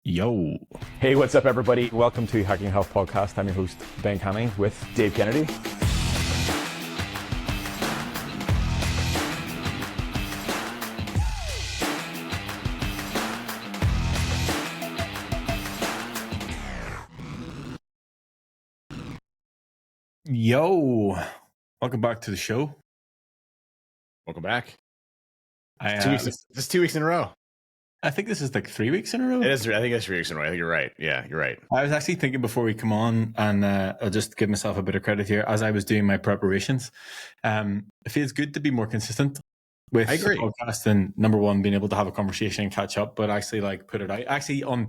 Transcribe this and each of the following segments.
Yo. Hey, what's up, everybody? Welcome to Hacking Health Podcast. I'm your host, Ben Cummings, with Dave Kennedy. Yo. Welcome back to the show. Welcome back. This is 2 weeks in a row. I think this is like 3 weeks in a row. It is. I think it's 3 weeks in a row. I think you're right. Yeah, you're right. I was actually thinking before we come on, and I'll just give myself a bit of credit here. As I was doing my preparations, it feels good to be more consistent with the podcast, and number one, being able to have a conversation and catch up, but actually like put it out. Actually, I'll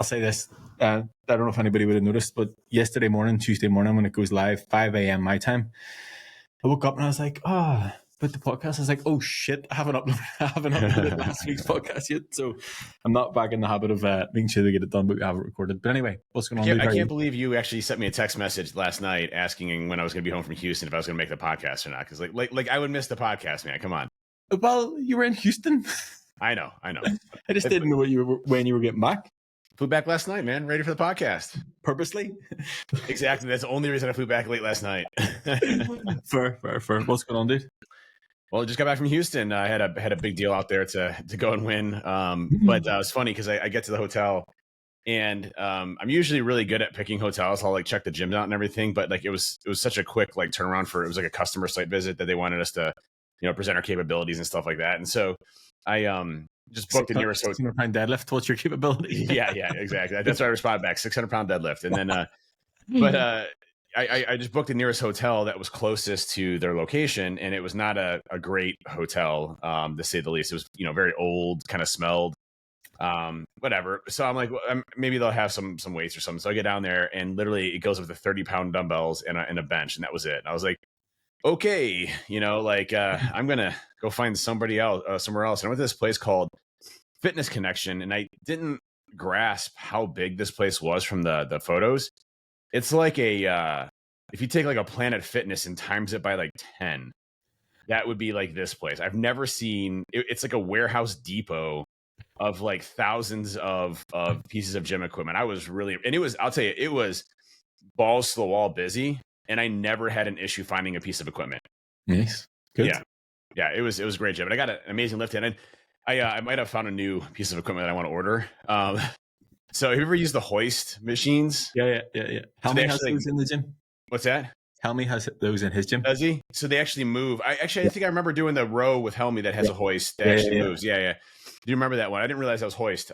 say this, I don't know if anybody would have noticed, but yesterday morning, Tuesday morning, when it goes live, 5 a.m. my time, I woke up and I was like, but the podcast is like, oh shit, I haven't uploaded last week's podcast yet. So I'm not back in the habit of making sure they get it done, but we have it recorded. But anyway, what's going on? I can't believe you actually sent me a text message last night asking when I was going to be home from Houston if I was going to make the podcast or not. Because like I would miss the podcast, man. Come on. Well, you were in Houston. I know. I just didn't know when you were getting back. Flew back last night, man. Ready for the podcast. Purposely? Exactly. That's the only reason I flew back late last night. Fair. What's going on, dude? Well, I just got back from Houston. I had a big deal out there to go and win. But it was funny because I get to the hotel and I'm usually really good at picking hotels. I'll like check the gym out and everything. But like it was such a quick like turnaround it was like a customer site visit that they wanted us to, present our capabilities and stuff like that. And so I just booked the nearest hotel. 600-pound deadlift. What's your capability? Yeah, exactly. That's what I responded back. 600-pound deadlift. And then, I just booked the nearest hotel that was closest to their location, and it was not a great hotel, to say the least. It was, very old, kind of smelled, whatever. So I'm like, well, maybe they'll have some weights or something. So I get down there, and literally it goes with the 30-pound dumbbells and a bench, and that was it. And I was like, okay, I'm gonna go find somebody else somewhere else. And I went to this place called Fitness Connection, and I didn't grasp how big this place was from the photos. It's like if you take like a Planet Fitness and times it by like 10, that would be like this place. I've never seen it's like a warehouse depot of like thousands of pieces of gym equipment. I'll tell you, it was balls to the wall busy, and I never had an issue finding a piece of equipment. Nice. Good. Yeah, it was a great gym. And I got an amazing lift in, and I might have found a new piece of equipment that I want to order. So have you ever used the hoist machines? Yeah. Helmy has those in the gym. What's that? Helmy has those in his gym. Does he? So they actually move. I think I remember doing the row with Helmy that has a hoist that moves. Yeah. Do you remember that one? I didn't realize that was hoist.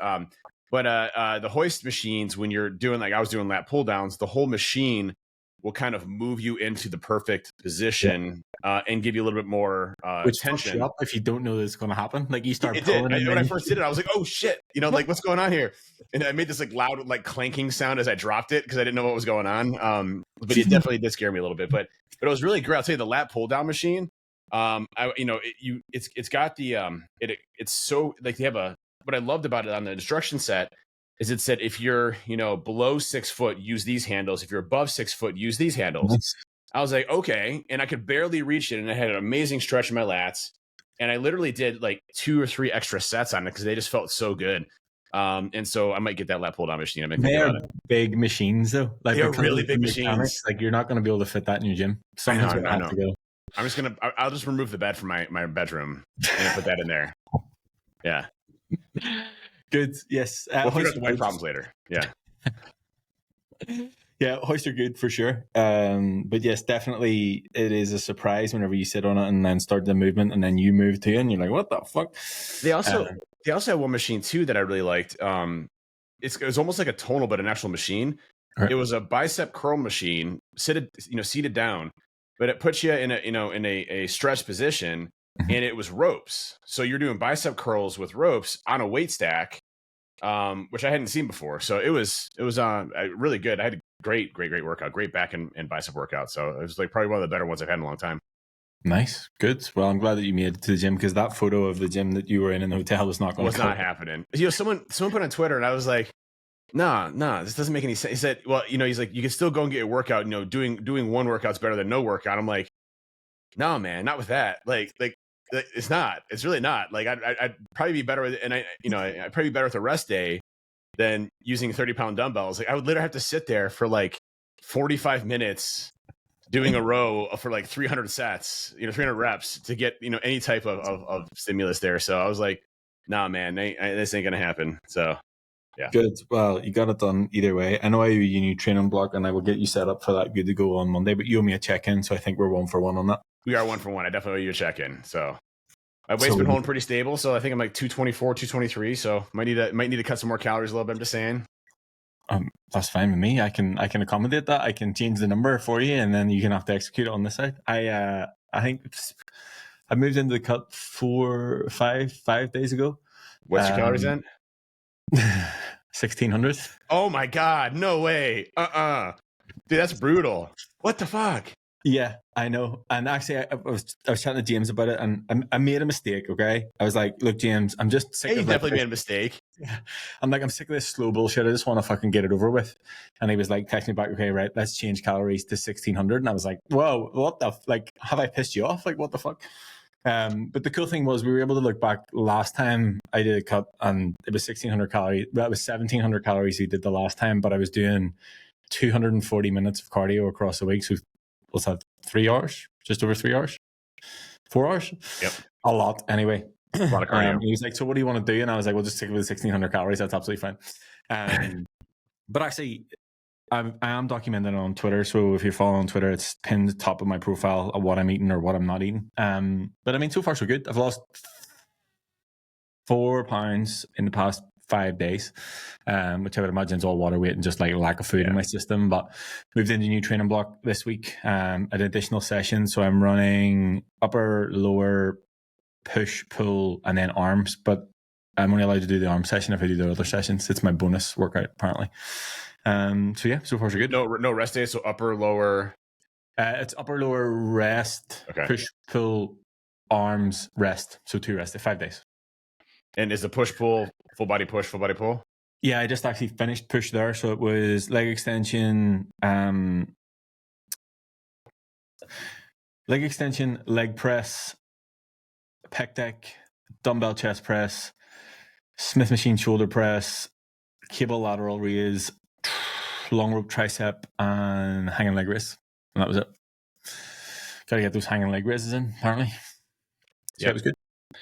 But the hoist machines, when you're doing, like I was doing lat pull downs, the whole machine will kind of move you into the perfect position and give you a little bit more tension. You up if you don't know that it's going to happen. Like you start. It did. When I first did it, I was like, "Oh shit!" Like what's going on here? And I made this like loud, like clanking sound as I dropped it because I didn't know what was going on. But it definitely did scare me a little bit. But it was really great. I'll tell you, the lat pull down machine. It's got the it's so like they have what I loved about it on the instruction set is it said, if you're, below 6 foot, use these handles. If you're above 6 foot, use these handles. Nice. I was like, okay. And I could barely reach it. And I had an amazing stretch in my lats. And I literally did like 2 or 3 extra sets on it because they just felt so good. And so I might get that lat pull down machine. They're big machines though. Like they're really big machines. Like you're not going to be able to fit that in your gym. Someone's going to have to go. I'll just remove the bed from my bedroom and put that in there. Yeah. Good. Yes. We'll figure out the weight problems later. Yeah. Yeah. Hoists are good for sure. But yes, definitely it is a surprise whenever you sit on it and then start the movement and then you move too and you're like, what the fuck? They also have one machine too that I really liked. It was almost like a tonal, but an actual machine. Right. It was a bicep curl machine, seated down, but it puts you in a stretch position. And it was ropes. So you're doing bicep curls with ropes on a weight stack, which I hadn't seen before. So it was really good. I had a great workout, great back and bicep workout. So it was like probably one of the better ones I've had in a long time. Nice. Good. Well, I'm glad that you made it to the gym because that photo of the gym that you were in the hotel was not going to not happening. Someone put on Twitter and I was like, nah, this doesn't make any sense. He said, well, he's like, you can still go and get your workout, doing one workout's better than no workout. I'm like, no, man, not with that. Like it's not. It's really not. Like I'd probably be better with, and I'd probably be better with a rest day than using 30-pound dumbbells. Like I would literally have to sit there for like 45 minutes doing a row for like 300 sets, 300 reps to get, any type of stimulus there. So I was like, nah, man, this ain't going to happen. So yeah. Good. Well, you got it done either way. I know I owe you a new training block and I will get you set up for that good to go on Monday, but you owe me a check-in. So I think we're 1 for 1 on that. We are 1 for 1. I definitely owe you a check-in. So my weight's been holding pretty stable. So I think I'm like 224, 223. So might need to cut some more calories a little bit. I'm just saying. That's fine with me. I can accommodate that. I can change the number for you, and then you can have to execute it on this side. I think I moved into the cut 5 days ago. What's your calories in? 1,600. Oh my god! No way! Dude, that's brutal. What the fuck? Yeah, I know. And actually, I was chatting to James about it, and I made a mistake. Okay, I was like, "Look, James, I'm just sick." You definitely made a mistake. Yeah. I'm sick of this slow bullshit. I just want to fucking get it over with. And he was like, text me back, okay, right, let's change calories to 1,600. And I was like, whoa, what the have I pissed you off? Like, what the fuck? But the cool thing was we were able to look back last time I did a cut, and it was 1,600 calories. Well, it was 1,700 calories we did the last time, but I was doing 240 minutes of cardio across the week. So what's that, 3 hours? Just over 3 hours? 4 hours? Yep. A lot, anyway. A lot of cardio. He was like, so what do you want to do? And I was like, well, just stick with the 1,600 calories. That's absolutely fine. But actually, I am documenting it on Twitter. So if you're following on Twitter, it's pinned top of my profile of what I'm eating or what I'm not eating. But I mean, so far so good. I've lost 4 pounds in the past 5 days, which I would imagine is all water weight and just like lack of food in my system. But moved into a new training block this week, an additional session. So I'm running upper, lower, push, pull, and then arms. But I'm only allowed to do the arm session if I do the other sessions. It's my bonus workout, apparently. So yeah, so far so good. No rest days. So upper, lower. It's upper, lower, rest, push, pull, arms, rest. So 2 rest, 5 days. And is the push pull full body push, full body pull? Yeah, I just actually finished push there. So it was leg extension, leg press, pec deck, dumbbell chest press, Smith machine shoulder press, cable lateral raise, long rope tricep, and hanging leg raise. And that was it. Got to get those hanging leg raises in, apparently. So it was good.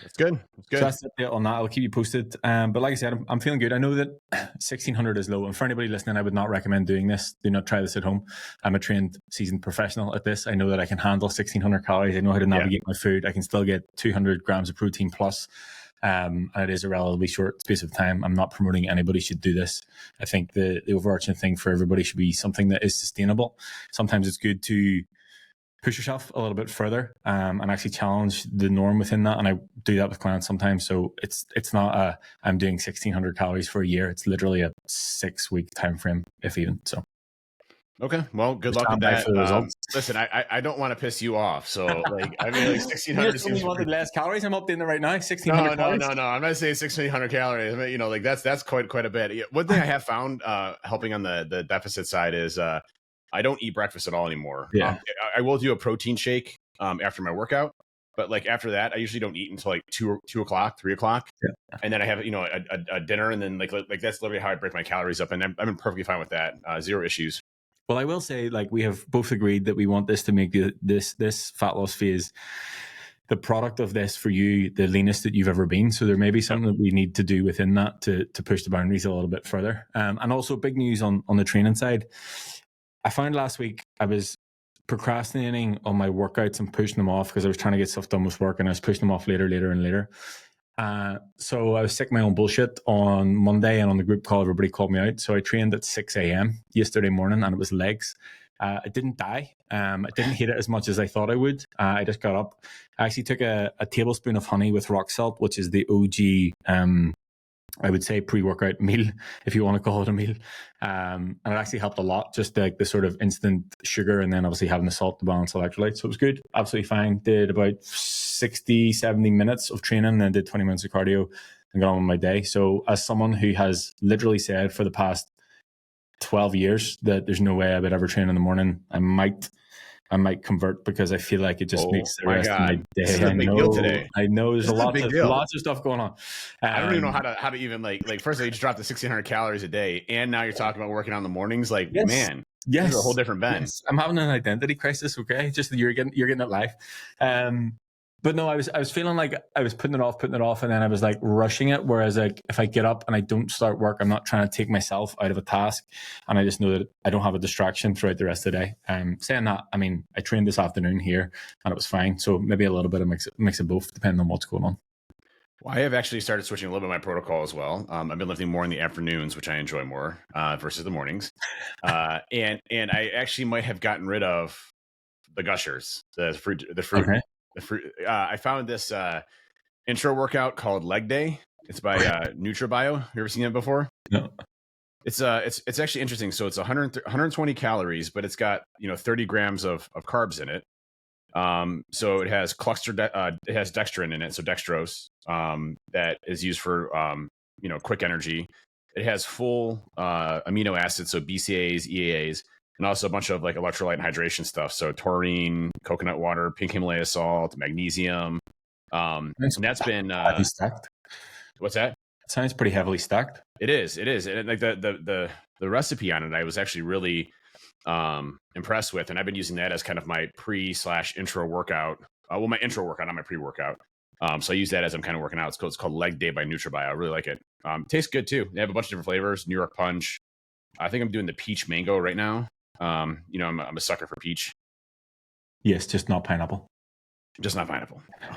It's good. It's good. So that's it on that. I'll keep you posted. But like I said, I'm feeling good. I know that 1,600 is low. And for anybody listening, I would not recommend doing this. Do not try this at home. I'm a trained, seasoned professional at this. I know that I can handle 1,600 calories. I know how to navigate my food. I can still get 200 grams of protein plus. And it is a relatively short space of time. I'm not promoting anybody should do this. I think the overarching thing for everybody should be something that is sustainable. Sometimes it's good to push yourself a little bit further and actually challenge the norm within that. And I do that with clients sometimes. So it's not I'm doing 1,600 calories for a year. It's literally a 6-week time frame, if even. So okay, well, good luck with that. Listen, I don't want to piss you off, so like 1,600 seems. You wanted less calories. I'm updating it right now. 1,600. No. I'm not saying 1,600 calories. I mean, that's quite a bit. One thing I have found helping on the deficit side is I don't eat breakfast at all anymore. Yeah, I will do a protein shake after my workout, but like after that, I usually don't eat until like 2 o'clock, 3 o'clock, and then I have a dinner, and then like that's literally how I break my calories up, and I'm perfectly fine with that. Zero issues. Well, I will say, like, we have both agreed that we want this to make this fat loss phase the product of this for you, the leanest that you've ever been. So there may be something that we need to do within that to push the boundaries a little bit further. And also big news on the training side. I found last week I was procrastinating on my workouts and pushing them off because I was trying to get stuff done with work, and I was pushing them off later. So I was sick of my own bullshit on Monday, and on the group call, everybody called me out. So I trained at 6 a.m. yesterday morning, and it was legs. I didn't die. I didn't hate it as much as I thought I would. I just got up. I actually took a tablespoon of honey with rock salt, which is the OG, I would say, pre-workout meal, if you want to call it a meal. And it actually helped a lot, just like the sort of instant sugar and then obviously having the salt to balance electrolytes. So it was good, absolutely fine. Did about 60, 70 minutes of training, then did 20 minutes of cardio and got on with my day. So as someone who has literally said for the past 12 years that there's no way I would ever train in the morning, I might I might convert because I feel like it just makes the rest of my day. This is a big deal today. I know there's lots of stuff going on. I don't even know how to even like first of all, you just dropped to 1,600 calories a day, and now you're talking about working out in the mornings. Like, man, this is a whole different Ben. Yes. I'm having an identity crisis. Okay, just you're getting it live. But no, I was feeling like I was putting it off, and then I was like rushing it. Whereas like if I get up and I don't start work, I'm not trying to take myself out of a task, and I just know that I don't have a distraction throughout the rest of the day. Saying that, I mean, I trained this afternoon here, and it was fine. So maybe a little bit of mix of both, depending on what's going on. Well, I have actually started switching a little bit of my protocol as well. I've been lifting more in the afternoons, which I enjoy more versus the mornings, and I actually might have gotten rid of the gushers, the fruit. Okay. I found this intro workout called Leg Day. It's by NutriBio. You ever seen it before? No. It's actually interesting. So it's 120 calories, but it's got 30 grams of carbs in it. So it has it has dextrin in it, so dextrose, that is used for quick energy. It has full amino acids, so BCAAs, EAAs, and also a bunch of like electrolyte and hydration stuff. So taurine, coconut water, pink Himalaya salt, magnesium. And that's been heavily stacked. What's that? It sounds pretty heavily stacked. It is. And like the recipe on it, I was actually really impressed with, and I've been using that as kind of my pre/intro workout. My intro workout, not my pre-workout. So I use that as I'm kind of working out. It's called Leg Day by NutriBio. I really like it. Tastes good too. They have a bunch of different flavors. New York Punch. I think I'm doing the peach mango right now. I'm a sucker for peach. Yes, just not pineapple. Just not pineapple. No,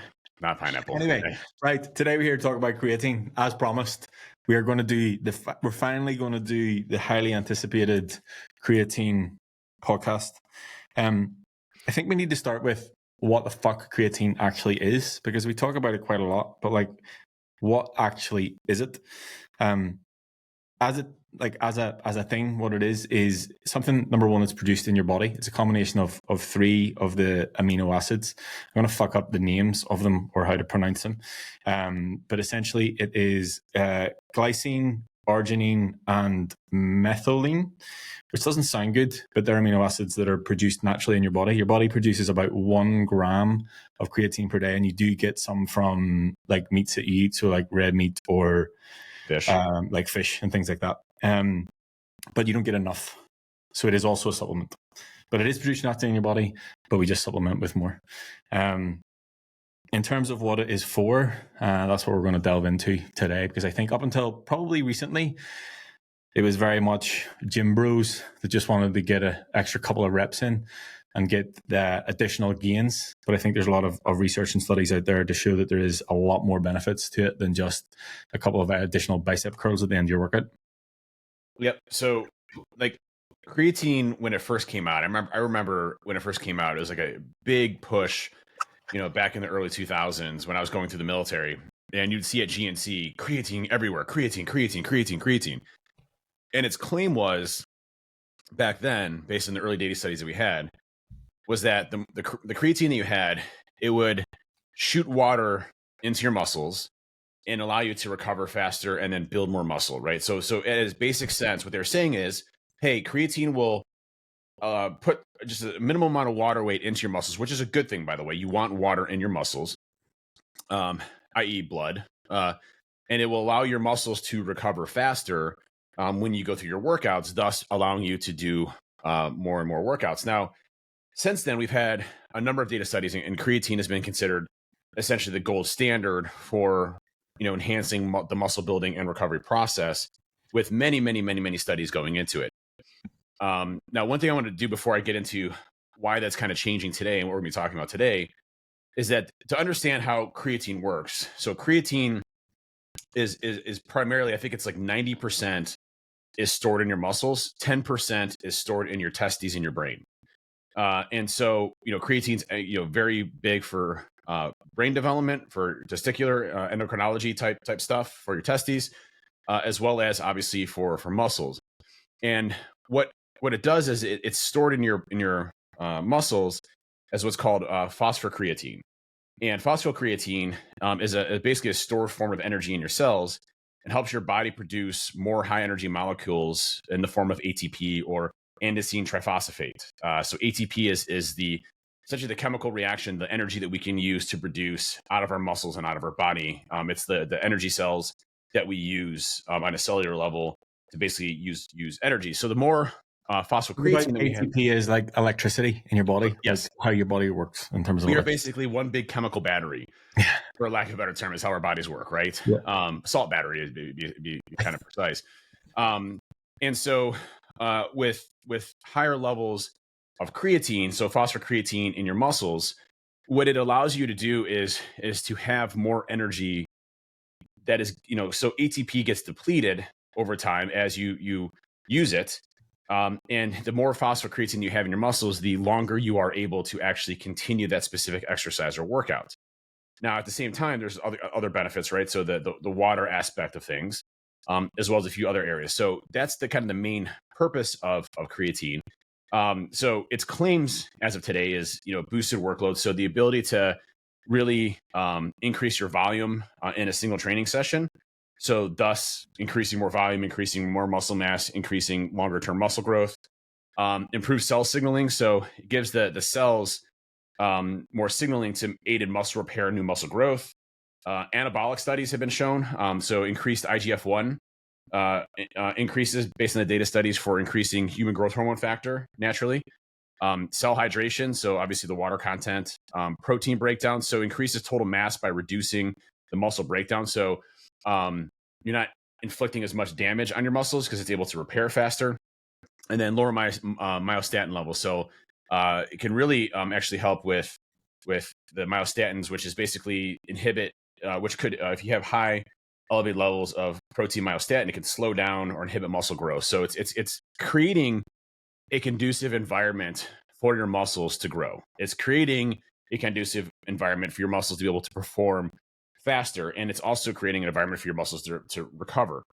not pineapple. Anyway, right. Today we're here to talk about creatine. As promised, we're finally going to do the highly anticipated creatine podcast. I think we need to start with what the fuck creatine actually is, because we talk about it quite a lot, but like, what actually is it? As a thing, what it is something, number one, it's produced in your body. It's a combination of three of the amino acids. I'm going to fuck up the names of them or how to pronounce them. But essentially it is glycine, arginine, and methylene, which doesn't sound good, but they're amino acids that are produced naturally in your body. Your body produces about 1 gram of creatine per day, and you do get some from like meats that you eat, so like red meat or fish, like fish and things like that. But you don't get enough. So it is also a supplement. But it is produced naturally in your body, but we just supplement with more. In terms of what it is for, that's what we're going to delve into today, because I think up until probably recently, it was very much gym bros that just wanted to get an extra couple of reps in and get the additional gains. But I think there's a lot of research and studies out there to show that there is a lot more benefits to it than just a couple of additional bicep curls at the end of your workout. Yep. So like creatine, when it first came out, I remember when it first came out, it was like a big push, back in the early 2000s when I was going through the military, and you'd see at GNC creatine everywhere, creatine. And its claim was back then, based on the early data studies that we had, was that the creatine that you had, it would shoot water into your muscles and allow you to recover faster and then build more muscle, right? So at its basic sense, what they're saying is, hey, creatine will put just a minimum amount of water weight into your muscles, which is a good thing, by the way. You want water in your muscles, i.e. blood, and it will allow your muscles to recover faster when you go through your workouts, thus allowing you to do more and more workouts. Now, since then, we've had a number of data studies, and creatine has been considered essentially the gold standard for enhancing the muscle building and recovery process, with many studies going into it. Now, one thing I want to do before I get into why that's kind of changing today and what we're going to be talking about today is that to understand how creatine works. So creatine is primarily, I think it's like 90% is stored in your muscles, 10% is stored in your testes in your brain. And so, creatine's, very big for brain development, for testicular endocrinology type stuff for your testes, as well as obviously for muscles. And what it does is it's stored in your muscles as what's called phosphocreatine. And phosphocreatine is basically a stored form of energy in your cells and helps your body produce more high energy molecules in the form of ATP or andesine triphosphate. So ATP is essentially the chemical reaction, the energy that we can use to produce out of our muscles and out of our body. It's the energy cells that we use on a cellular level to basically use energy. So the more phosphocreatine that we have, ATP is like electricity in your body. Yes. Like how your body works in terms of we are basically one big chemical battery, for lack of a better term, is how our bodies work, right? Yeah. Salt battery be kind of precise. And so with higher levels of creatine, so phosphocreatine in your muscles, what it allows you to do is to have more energy. That is, so ATP gets depleted over time as you use it. And the more phosphocreatine you have in your muscles, the longer you are able to actually continue that specific exercise or workout. Now, at the same time, there's other benefits, right? So the water aspect of things, as well as a few other areas. So that's the kind of the main purpose of creatine. So its claims as of today is, boosted workload. So the ability to really increase your volume in a single training session. So thus increasing more volume, increasing more muscle mass, increasing longer term muscle growth, improve cell signaling. So it gives the cells more signaling to aid in muscle repair and new muscle growth. Anabolic studies have been shown. So increased IGF-1 increases based on the data studies for increasing human growth hormone factor naturally. Cell hydration, so obviously the water content. Protein breakdown, so increases total mass by reducing the muscle breakdown. So you're not inflicting as much damage on your muscles because it's able to repair faster. And then lower myostatin levels. So it can really actually help with the myostatins, which is basically inhibit, which could, if you have high elevated levels of protein myostatin, it can slow down or inhibit muscle growth. So it's creating a conducive environment for your muscles to grow. It's creating a conducive environment for your muscles to be able to perform faster. And it's also creating an environment for your muscles to recover.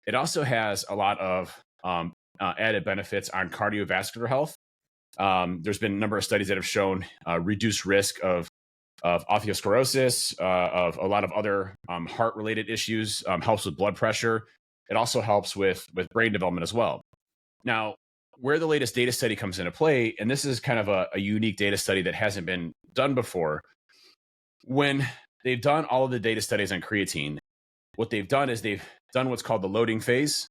It also has a lot of added benefits on cardiovascular health. There's been a number of studies that have shown reduced risk of atherosclerosis, of a lot of other heart-related issues, helps with blood pressure. It also helps with brain development as well. Now, where the latest data study comes into play, and this is kind of a unique data study that hasn't been done before, when they've done all of the data studies on creatine, what they've done is they've done what's called the loading phase,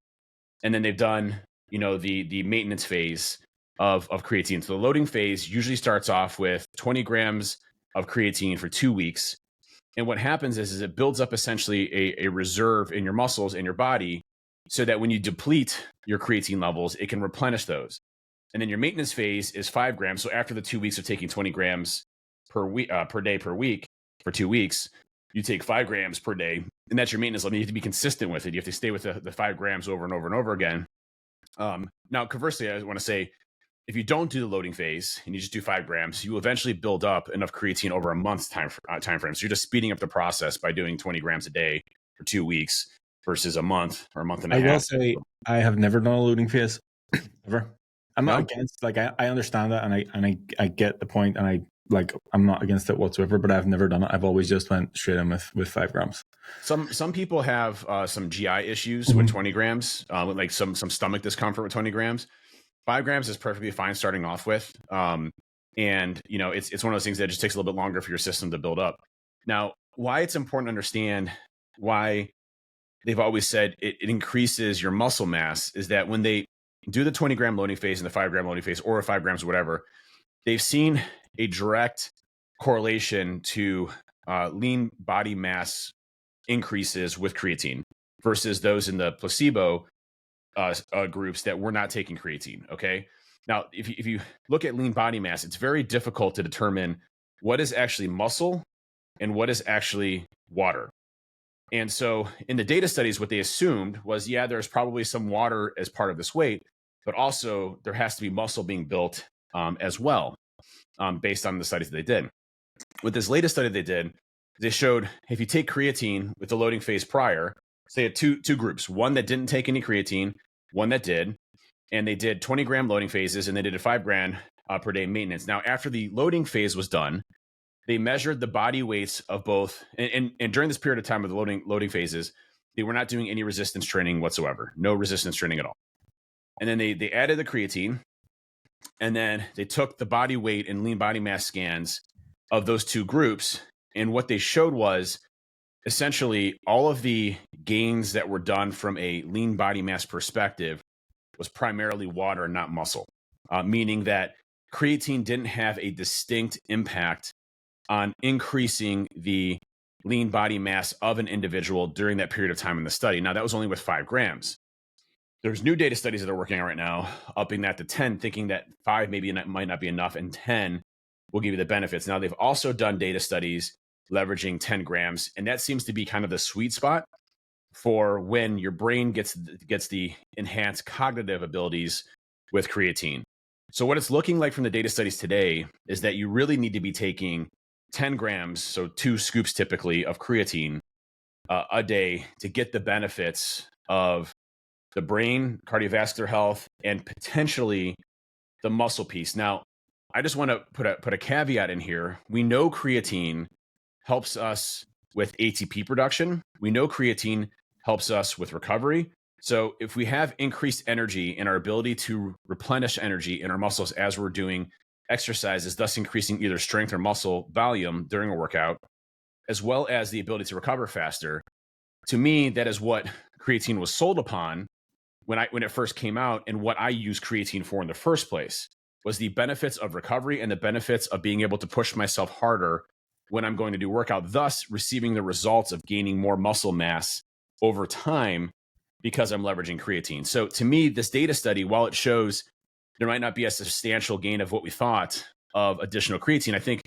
and then they've done the maintenance phase of creatine. So the loading phase usually starts off with 20 grams of creatine for 2 weeks. And what happens is it builds up essentially a reserve in your muscles and your body so that when you deplete your creatine levels, it can replenish those. And then your maintenance phase is 5 grams. So after the 2 weeks of taking 20 grams per day per week for 2 weeks, you take 5 grams per day, and that's your maintenance level. You have to be consistent with it. You have to stay with the 5 grams over and over and over again. Now, conversely, I want to say, if you don't do the loading phase and you just do 5 grams, you will eventually build up enough creatine over a month's time frame. So you're just speeding up the process by doing 20 grams a day for 2 weeks versus a month or a month and a half. I will say I have never done a loading phase ever. I'm not against, like, I understand that, and I get the point, and I'm not against it whatsoever, but I've never done it. I've always just went straight in with 5 grams. Some people have some GI issues with 20 grams, like some stomach discomfort with 20 grams. 5 grams is perfectly fine starting off with. And it's one of those things that just takes a little bit longer for your system to build up. Now, why it's important to understand why they've always said it increases your muscle mass is that when they do the 20 gram loading phase and the 5 gram loading phase, or 5 grams or whatever, they've seen a direct correlation to lean body mass increases with creatine versus those in the placebo groups that were not taking creatine. Okay. Now, if you look at lean body mass, it's very difficult to determine what is actually muscle and what is actually water. And so in the data studies, what they assumed was, there's probably some water as part of this weight, but also there has to be muscle being built as well, based on the studies that they did. With this latest study they did, they showed if you take creatine with the loading phase prior, so they had two groups, one that didn't take any creatine, one that did, and they did 20 gram loading phases, and they did a 5 gram per day maintenance. Now, after the loading phase was done, they measured the body weights of both, and during this period of time of the loading phases, they were not doing any resistance training whatsoever, no resistance training at all. And then they added the creatine, And then they took the body weight and lean body mass scans of those two groups. And what they showed was essentially all of the gains that were done from a lean body mass perspective was primarily water and not muscle, meaning that creatine didn't have a distinct impact on increasing the lean body mass of an individual during that period of time in the study. Now, that was only with 5 grams. There's new data studies that are working on right now, upping that to 10, thinking that 5 maybe might not be enough, and 10 will give you the benefits. Now, they've also done data studies leveraging 10 grams, and that seems to be kind of the sweet spot for when your brain gets the enhanced cognitive abilities with creatine. So what it's looking like from the data studies today is that you really need to be taking 10 grams, so 2 scoops typically, of creatine a day to get the benefits of the brain, cardiovascular health, and potentially the muscle piece. Now, I just want to put a caveat in here. We know creatine helps us with ATP production. We know creatine helps us with recovery. So if we have increased energy and our ability to replenish energy in our muscles as we're doing exercises, thus increasing either strength or muscle volume during a workout, as well as the ability to recover faster, to me, that is what creatine was sold upon when it first came out, and what I use creatine for in the first place was the benefits of recovery and the benefits of being able to push myself harder when I'm going to do workout, thus receiving the results of gaining more muscle mass over time because I'm leveraging creatine. So to me, this data study, while it shows there might not be a substantial gain of what we thought of additional creatine, I think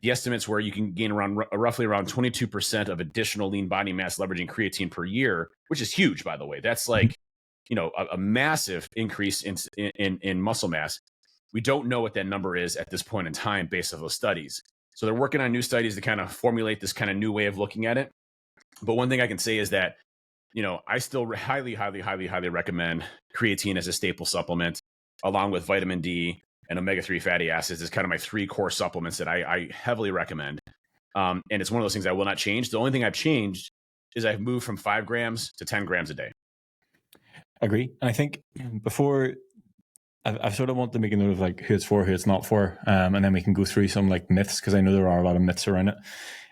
the estimates where you can gain roughly around 22% of additional lean body mass leveraging creatine per year, which is huge, by the way. That's like, a massive increase in muscle mass. We don't know what that number is at this point in time based on those studies. So they're working on new studies to kind of formulate this kind of new way of looking at it. But one thing I can say is that, I still highly, highly, highly, highly recommend creatine as a staple supplement, along with vitamin D and omega-3 fatty acids is kind of my 3 core supplements that I heavily recommend. And it's one of those things I will not change. The only thing I've changed is I've moved from 5 grams to 10 grams a day. Agree. And I think before I've sort of wanted to make a note of like who it's for, who it's not for, and then we can go through some like myths, because I know there are a lot of myths around it.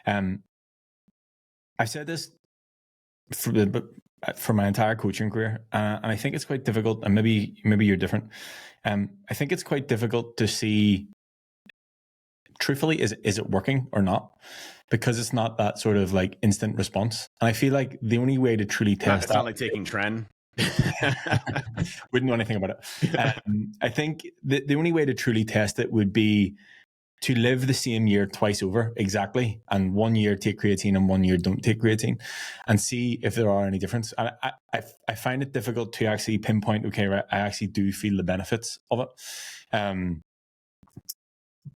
I've said this for my entire coaching career, and I think it's quite difficult. And maybe you're different. I think it's quite difficult to see, truthfully, is it working or not? Because it's not that sort of like instant response. And I feel like the only way to truly test it's not like taking Tren. Wouldn't know anything about it. I think the only way to truly test it would be to live the same year twice over exactly, and 1 year take creatine and 1 year don't take creatine, and see if there are any difference. And I find it difficult to actually pinpoint, okay, right, I actually do feel the benefits of it.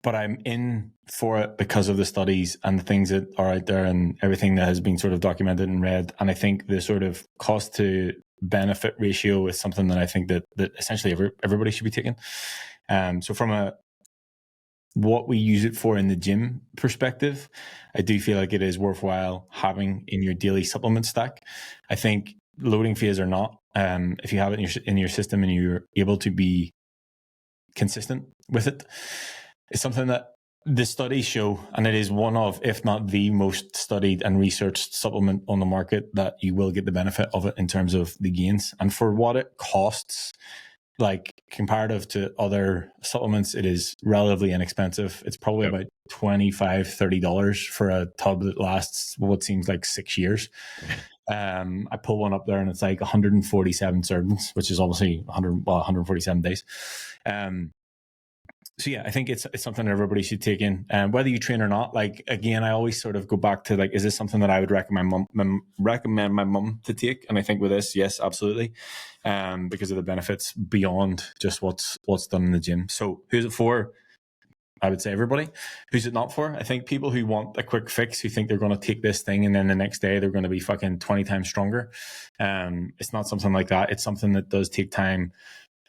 But I'm in for it because of the studies and the things that are out there and everything that has been sort of documented and read. And I think the sort of cost to benefit ratio is something that I think that essentially everybody should be taking. So from what we use it for in the gym perspective, I do feel like it is worthwhile having in your daily supplement stack. I think loading phase or not, if you have it in your system and you're able to be consistent with it, it's something that the studies show, and it is one of, if not the most studied and researched supplement on the market, that you will get the benefit of it in terms of the gains. And for what it costs, like comparative to other supplements, it is relatively inexpensive. It's probably about $25, $30 for a tub that lasts what seems like 6 years. I pull one up there and it's like 147 servings, which is obviously 147 days. So yeah, I think it's something everybody should take in, whether you train or not. Like, again, I always sort of go back to like, is this something that I would recommend my mum to take? And I think with this, yes, absolutely, because of the benefits beyond just what's done in the gym. So who's it for? I would say everybody. Who's it not for? I think people who want a quick fix, who think they're going to take this thing and then the next day they're going to be fucking 20 times stronger. It's not something like that. It's something that does take time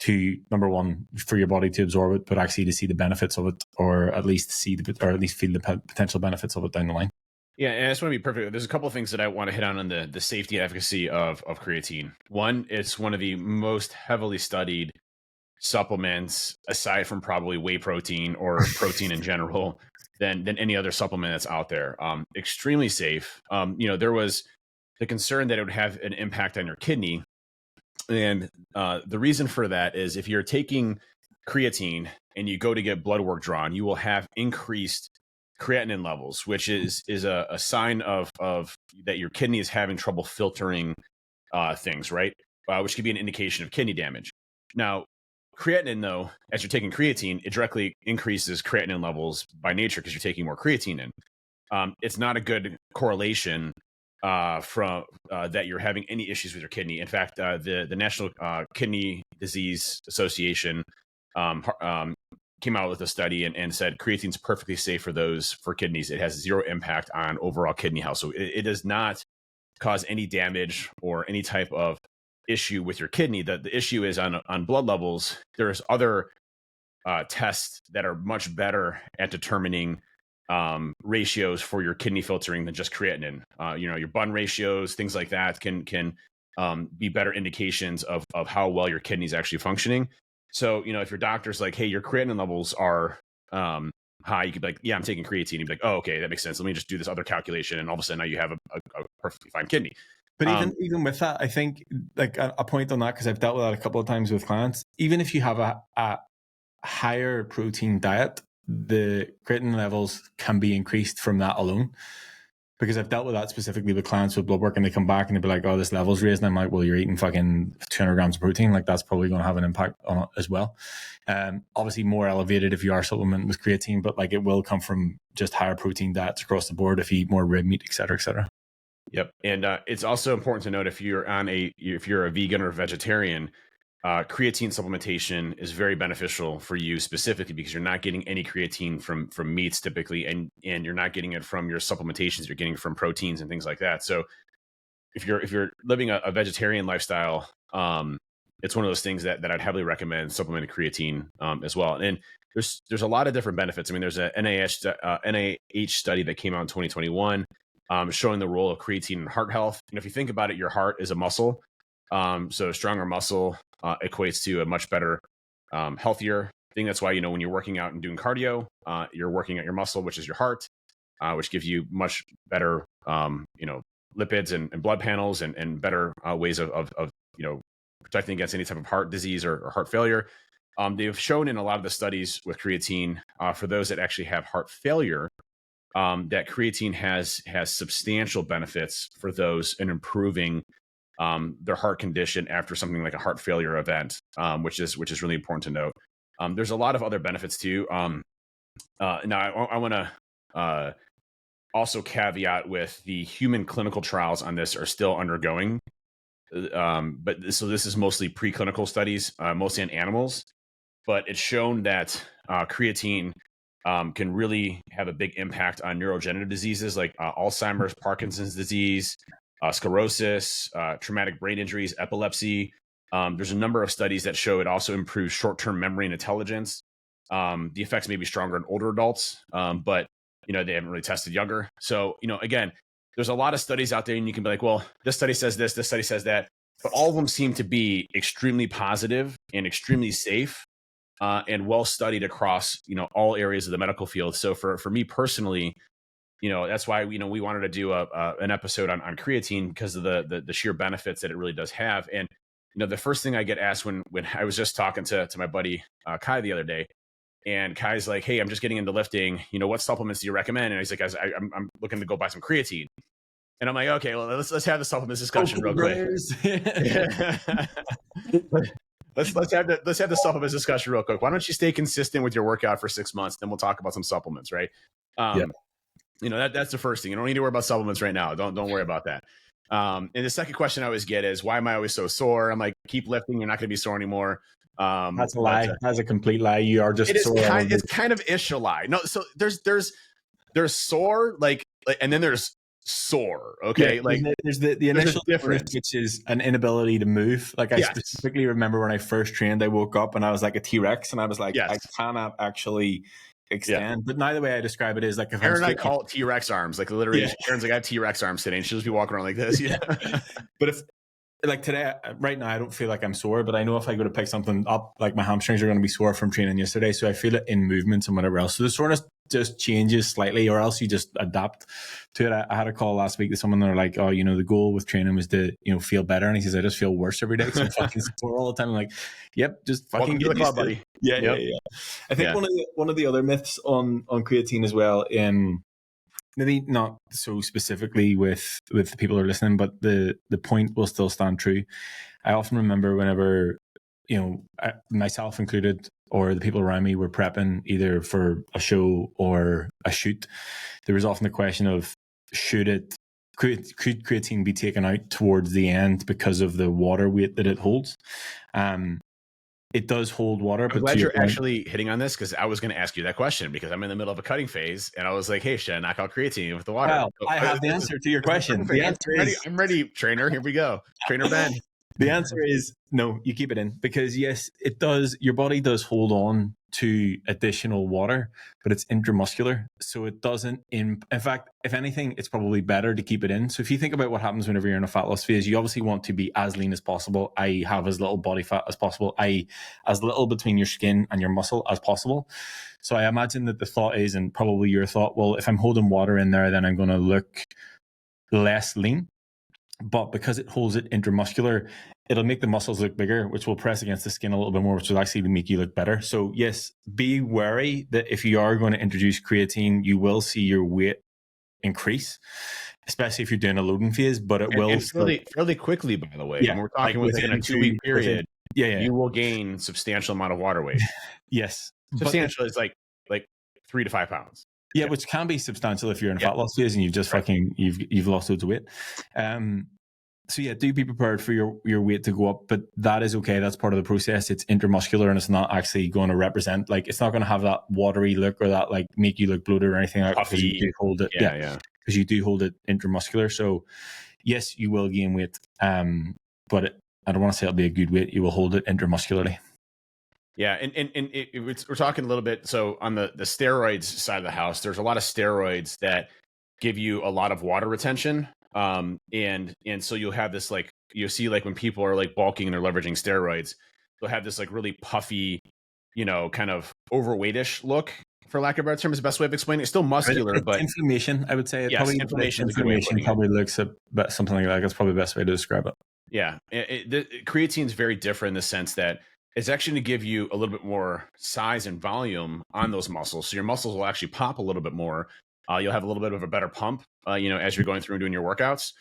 to, number one, for your body to absorb it, but actually to see the benefits of it, or at least feel the potential benefits of it down the line. Yeah, and I just want to be perfect. There's a couple of things that I want to hit on the safety and efficacy of creatine. One, it's one of the most heavily studied supplements aside from probably whey protein or protein in general than any other supplement that's out there. Extremely safe. There was the concern that it would have an impact on your kidney. And the reason for that is if you're taking creatine and you go to get blood work drawn, you will have increased creatinine levels, which is a sign of that your kidney is having trouble filtering things, right? Which could be an indication of kidney damage. Now, creatinine, though, as you're taking creatine, it directly increases creatinine levels by nature because you're taking more creatine in. It's not a good correlation from that you're having any issues with your kidney. In fact, the National Kidney Disease Association came out with a study and said creatine is perfectly safe for kidneys. It has zero impact on overall kidney health. So it does not cause any damage or any type of issue with your kidney. The issue is on blood levels. There's other tests that are much better at determining ratios for your kidney filtering than just creatinine. Your bun ratios, things like that can be better indications of how well your kidney is actually functioning. So, if your doctor's like, hey, your creatinine levels are high, you could be like, yeah, I'm taking creatine. You'd be like, oh, okay, that makes sense. Let me just do this other calculation. And all of a sudden now you have a perfectly fine kidney. But even with that, I think like a point on that, because I've dealt with that a couple of times with clients, even if you have a higher protein diet, the creatinine levels can be increased from that alone. Because I've dealt with that specifically with clients with blood work, and they come back and they'll be like, oh, this level's raised. And I'm like, well, you're eating fucking 200 grams of protein. Like, that's probably going to have an impact on it as well. Obviously more elevated if you are supplementing with creatine, but like it will come from just higher protein diets across the board if you eat more red meat, et cetera, et cetera. Yep. And it's also important to note if you're a vegan or vegetarian, creatine supplementation is very beneficial for you specifically because you're not getting any creatine from meats typically, and you're not getting it from your supplementations. You're getting it from proteins and things like that. So if you're living a vegetarian lifestyle, it's one of those things that I'd heavily recommend supplementing creatine as well. And there's a lot of different benefits. I mean, there's a NIH study that came out in 2021 showing the role of creatine in heart health. And if you think about it, your heart is a muscle. So stronger muscle equates to a much better, healthier thing. That's why, when you're working out and doing cardio, you're working out your muscle, which is your heart, which gives you much better, lipids and blood panels and better ways of protecting against any type of heart disease or heart failure. They've shown in a lot of the studies with creatine for those that actually have heart failure, that creatine has substantial benefits for those in improving their heart condition after something like a heart failure event, which is really important to note. There's a lot of other benefits too. Now I want to also caveat with the human clinical trials on this are still undergoing. But this is mostly preclinical studies, mostly on animals, but it's shown that creatine can really have a big impact on neurodegenerative diseases like Alzheimer's, Parkinson's disease, sclerosis, traumatic brain injuries, epilepsy. There's a number of studies that show it also improves short-term memory and intelligence. The effects may be stronger in older adults, but they haven't really tested younger. So, again, there's a lot of studies out there and you can be like, well, this study says this study says that, but all of them seem to be extremely positive and extremely safe and well studied across, all areas of the medical field. So for me personally, that's why, we wanted to do an episode on creatine because of the sheer benefits that it really does have. And, the first thing I get asked when I was just talking to my buddy, Kai the other day, and Kai's like, hey, I'm just getting into lifting. What supplements do you recommend? And he's like, I'm looking to go buy some creatine. And I'm like, okay, well, let's have the supplements discussion real quick. Let's have the supplements discussion real quick. Why don't you stay consistent with your workout for 6 months? Then we'll talk about some supplements, right? That's the first thing. You don't need to worry about supplements right now. Don't worry about that. And the second question I always get is, why am I always so sore? I'm like, keep lifting. You're not going to be sore anymore. That's a lie. That's a complete lie. You are just sore. It's kind of ish a lie. No, so there's sore, and then there's sore. Okay. Yeah, there's the initial difference, which is an inability to move. Like I specifically remember when I first trained, I woke up and I was like a T-Rex and I was like, I cannot actually extend. But now the way I describe it is like, if Aaron and I call it T-Rex arms, like literally Aaron's like, I have T-Rex arms today, and she'll just be walking around like this. Yeah. But like today, right now, I don't feel like I'm sore, but I know if I go to pick something up, like my hamstrings are going to be sore from training yesterday. So I feel it in movements and whatever else. So the soreness just changes slightly, or else you just adapt to it. I had a call last week to someone, they're like, oh, the goal with training was to, feel better. And he says, I just feel worse every day because I'm fucking sore all the time. I'm like, yep, just fucking get used to it. buddy. Yeah, Yep. yeah. I think one of the other myths on creatine as well, maybe not so specifically with the people who are listening, but the point will still stand true. I often remember whenever, myself included, or the people around me were prepping either for a show or a shoot, there was often the question of, could creatine be taken out towards the end because of the water weight that it holds? It does hold water. I'm glad you're actually hitting on this, because I was going to ask you that question, because I'm in the middle of a cutting phase and I was like, hey, should I knock out creatine with the water? Well, I have the answer to your question. The answer is, I'm ready, trainer. Here we go. Trainer Ben. The answer is no, you keep it in, because yes, it does. Your body does hold on to additional water, but it's intramuscular. So it doesn't, in fact, if anything, it's probably better to keep it in. So if you think about what happens whenever you're in a fat loss phase, you obviously want to be as lean as possible. I have as little body fat as possible. As little between your skin and your muscle as possible. So I imagine that the thought is, and probably your thought, well, if I'm holding water in there, then I'm going to look less lean. But because it holds it intramuscular, it'll make the muscles look bigger, which will press against the skin a little bit more, which will actually make you look better. So yes, be wary that if you are going to introduce creatine, you will see your weight increase, especially if you're doing a loading phase, but it will fairly quickly, by the way. Yeah, when we're talking within a 2-week period, you will gain substantial amount of water weight. Yes. Substantial is like 3 to 5 pounds. Yeah, which can be substantial if you're in a fat loss phase and you've just you've lost loads of weight. So yeah, do be prepared for your weight to go up, but that is okay. That's part of the process. It's intramuscular and it's not actually going to represent, like, it's not going to have that watery look or that like make you look bloated or anything like that, because you do hold it. Because you do hold it intramuscular. So yes, you will gain weight, but I don't want to say it'll be a good weight. You will hold it intramuscularly. Yeah, and we're talking a little bit. So on the steroids side of the house, there's a lot of steroids that give you a lot of water retention. And so you'll have this, like, you'll see, like, when people are like bulking and they're leveraging steroids, they'll have this like really puffy, kind of overweightish look, for lack of a better term, is the best way of explaining it. It's still muscular, but inflammation, I would say. Yes, inflammation probably looks at something like that. That's probably the best way to describe it. Yeah. Creatine is very different in the sense that it's actually going to give you a little bit more size and volume on those muscles. So your muscles will actually pop a little bit more. You'll have a little bit of a better pump, as you're going through and doing your workouts.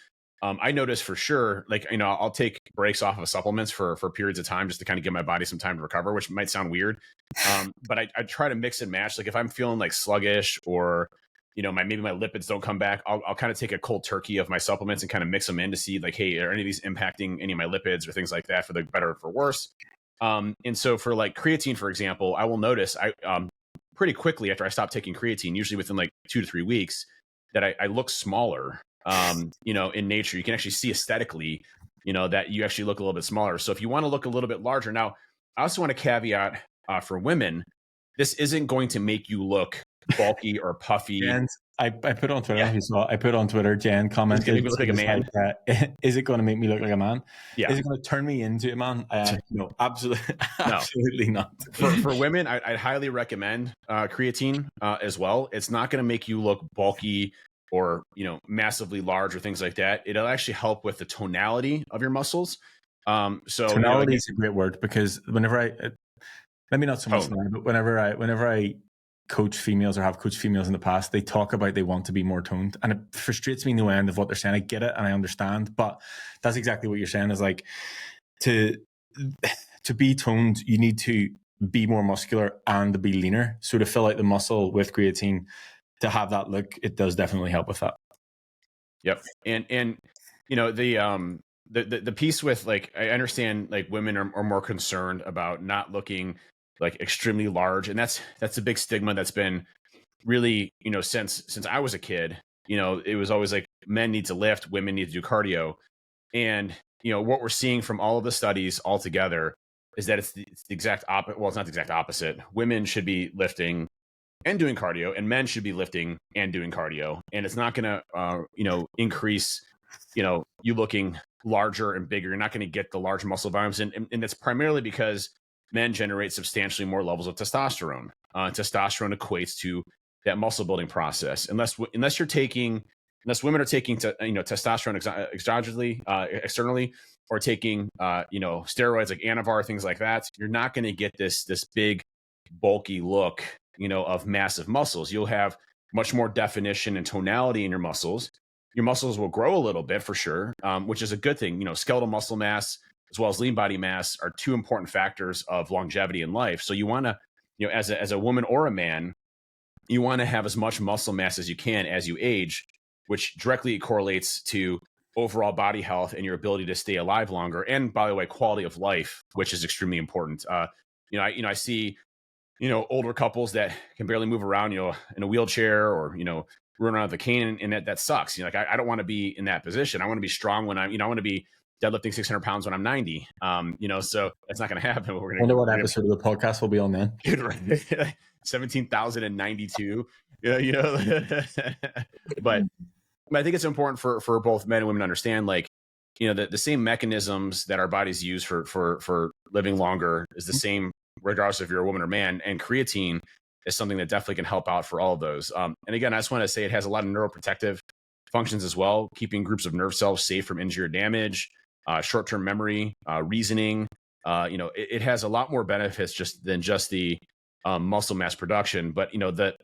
I notice for sure, like, I'll take breaks off of supplements for periods of time just to kind of give my body some time to recover, which might sound weird. But I try to mix and match. Like if I'm feeling like sluggish, or, maybe my lipids don't come back, I'll kind of take a cold turkey of my supplements and kind of mix them in to see, like, hey, are any of these impacting any of my lipids or things like that, for the better or for worse? And so for like creatine, for example, I will notice pretty quickly after I stop taking creatine, usually within like 2 to 3 weeks, that I look smaller. In nature, you can actually see aesthetically, that you actually look a little bit smaller. So if you want to look a little bit larger, now I also want to caveat for women, this isn't going to make you look bulky or puffy. And I put on Twitter, you saw, I put on Twiter, Jen commented, "Is it going to make me look like a man? Is it going to make me look like a man? Yeah. Is it going to turn me into a man?" No, absolutely not. For women, I'd highly recommend creatine as well. It's not going to make you look bulky or, massively large or things like that. It'll actually help with the tonality of your muscles. So tonality is a great word, because whenever maybe not so much now, but whenever I coach females or have coached females in the past, they talk about they want to be more toned, and it frustrates me in the end of what they're saying. I get it and I understand, but that's exactly what you're saying, is like, to be toned, you need to be more muscular and to be leaner. So to fill out the muscle with creatine, to have that look, it does definitely help with that. Yep. And the piece with, like, I understand, like, women are more concerned about not looking like extremely large, and that's a big stigma that's been really, since I was a kid. It was always like, men need to lift, women need to do cardio. And what we're seeing from all of the studies all together is that it's the exact opposite. Well, it's not the exact opposite. Women should be lifting and doing cardio, and men should be lifting and doing cardio. And it's not going to increase you looking larger and bigger. You're not going to get the large muscle volumes. And it's primarily because men generate substantially more levels of testosterone. Testosterone equates to that muscle building process. Unless women are taking testosterone externally, or taking steroids like Anavar, things like that, you're not going to get this big bulky look of massive muscles. You'll have much more definition and tonality in your muscles. Your muscles will grow a little bit for sure, which is a good thing. Skeletal muscle mass as well as lean body mass are two important factors of longevity in life. So you want to, as a woman or a man, you want to have as much muscle mass as you can as you age, which directly correlates to overall body health and your ability to stay alive longer. And by the way, quality of life, which is extremely important. I see, older couples that can barely move around, in a wheelchair or, run around with a cane, and that sucks. I don't want to be in that position. I want to be strong when I want to be deadlifting 600 pounds when I'm 90. So that's not going to happen. I wonder what episode of the podcast will be on then. 17,092. But I think it's important for both men and women to understand, the same mechanisms that our bodies use for living longer is the same regardless if you're a woman or man. And creatine is something that definitely can help out for all of those. And again, I just want to say it has a lot of neuroprotective functions as well, keeping groups of nerve cells safe from injury or damage, short-term memory, reasoning. It has a lot more benefits than just the muscle mass production. But